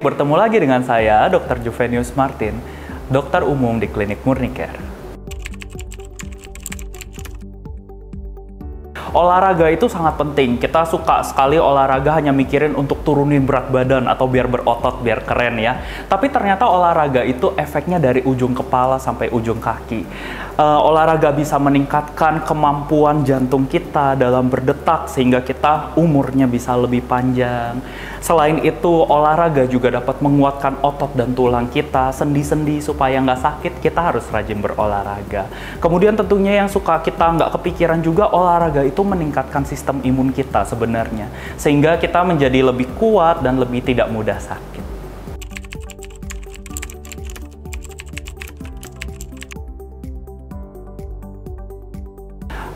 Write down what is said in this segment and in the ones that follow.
Bertemu lagi dengan saya, Dr. Juvenius Martin, dokter umum di Klinik Murnicare. Olahraga itu sangat penting. Kita suka sekali olahraga hanya mikirin untuk turunin berat badan atau biar berotot, biar keren ya. Tapi ternyata olahraga itu efeknya dari ujung kepala sampai ujung kaki. Olahraga bisa meningkatkan kemampuan jantung kita dalam berdetak sehingga kita umurnya bisa lebih panjang. Selain itu, olahraga juga dapat menguatkan otot dan tulang kita, sendi-sendi supaya nggak sakit, kita harus rajin berolahraga. Kemudian tentunya yang suka kita nggak kepikiran juga, olahraga itu meningkatkan sistem imun kita sebenarnya, sehingga kita menjadi lebih kuat dan lebih tidak mudah sakit.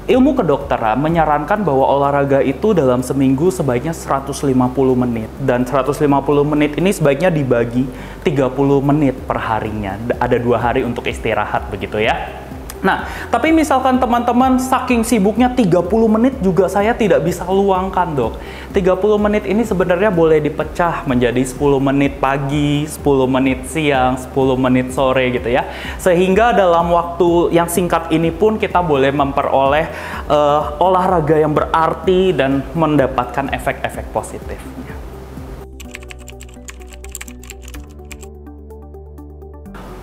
Ilmu kedokteran menyarankan bahwa olahraga itu dalam seminggu sebaiknya 150 menit. Dan 150 menit ini sebaiknya dibagi 30 menit per harinya. Ada 2 hari untuk istirahat begitu ya. Nah, tapi misalkan teman-teman saking sibuknya 30 menit juga saya tidak bisa luangkan, dok. 30 menit ini sebenarnya boleh dipecah menjadi 10 menit pagi, 10 menit siang, 10 menit sore gitu ya. Sehingga dalam waktu yang singkat ini pun kita boleh memperoleh olahraga yang berarti dan mendapatkan efek-efek positifnya.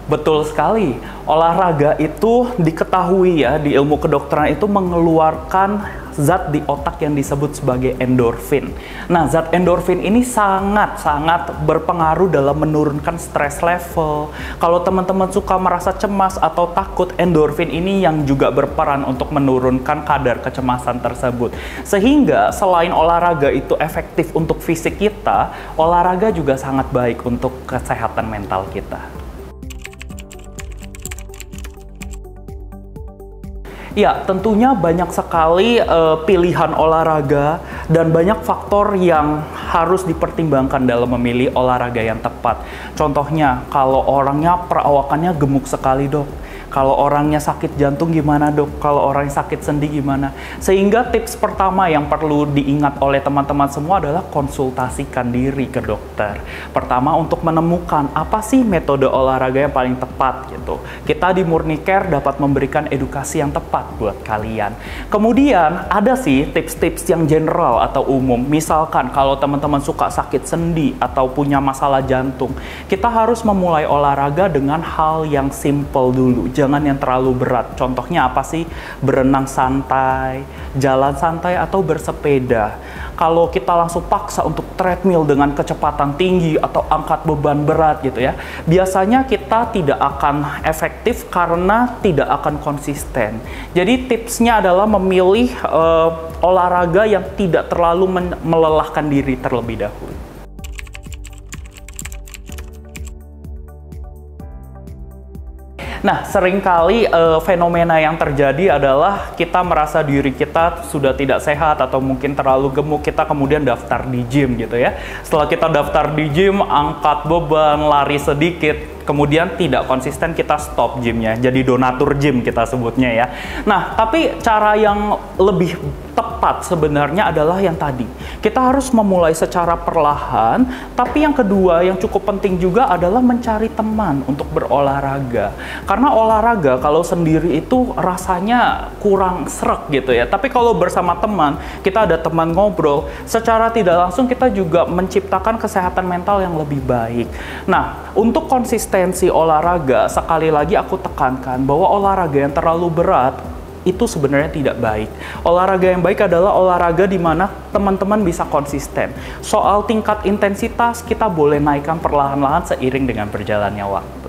Betul sekali, olahraga itu diketahui ya di ilmu kedokteran itu mengeluarkan zat di otak yang disebut sebagai endorfin. Nah, zat endorfin ini sangat-sangat berpengaruh dalam menurunkan stress level. Kalau teman-teman suka merasa cemas atau takut, endorfin ini yang juga berperan untuk menurunkan kadar kecemasan tersebut. Sehingga selain olahraga itu efektif untuk fisik kita, olahraga juga sangat baik untuk kesehatan mental kita. Ya, tentunya banyak sekali pilihan olahraga dan banyak faktor yang harus dipertimbangkan dalam memilih olahraga yang tepat. Contohnya, kalau orangnya perawakannya gemuk sekali, dok. Kalau orangnya sakit jantung gimana, dok? Kalau orangnya sakit sendi gimana? Sehingga tips pertama yang perlu diingat oleh teman-teman semua adalah konsultasikan diri ke dokter. Pertama, untuk menemukan apa sih metode olahraga yang paling tepat gitu. Kita di Murnicare dapat memberikan edukasi yang tepat buat kalian. Kemudian ada sih tips-tips yang general atau umum. Misalkan kalau teman-teman suka sakit sendi atau punya masalah jantung, kita harus memulai olahraga dengan hal yang simple dulu. Jangan yang terlalu berat. Contohnya apa sih? Berenang santai, jalan santai, atau bersepeda. Kalau kita langsung paksa untuk treadmill dengan kecepatan tinggi atau angkat beban berat gitu ya, biasanya kita tidak akan efektif karena tidak akan konsisten. Jadi tipsnya adalah memilih olahraga yang tidak terlalu melelahkan diri terlebih dahulu. Nah, seringkali fenomena yang terjadi adalah kita merasa diri kita sudah tidak sehat atau mungkin terlalu gemuk, kita kemudian daftar di gym gitu ya. Setelah kita daftar di gym, angkat beban, lari sedikit, kemudian tidak konsisten, kita stop gymnya. Jadi donatur gym kita sebutnya ya. Nah, tapi cara yang lebih tepat sebenarnya adalah yang tadi. Kita harus memulai secara perlahan, tapi yang kedua yang cukup penting juga adalah mencari teman untuk berolahraga. Karena olahraga kalau sendiri itu rasanya kurang sreg gitu ya. Tapi kalau bersama teman, kita ada teman ngobrol, secara tidak langsung kita juga menciptakan kesehatan mental yang lebih baik. Nah, untuk konsistensi olahraga, sekali lagi aku tekankan bahwa olahraga yang terlalu berat itu sebenarnya tidak baik. Olahraga yang baik adalah olahraga di mana teman-teman bisa konsisten. Soal tingkat intensitas, kita boleh naikkan perlahan-lahan seiring dengan berjalannya waktu.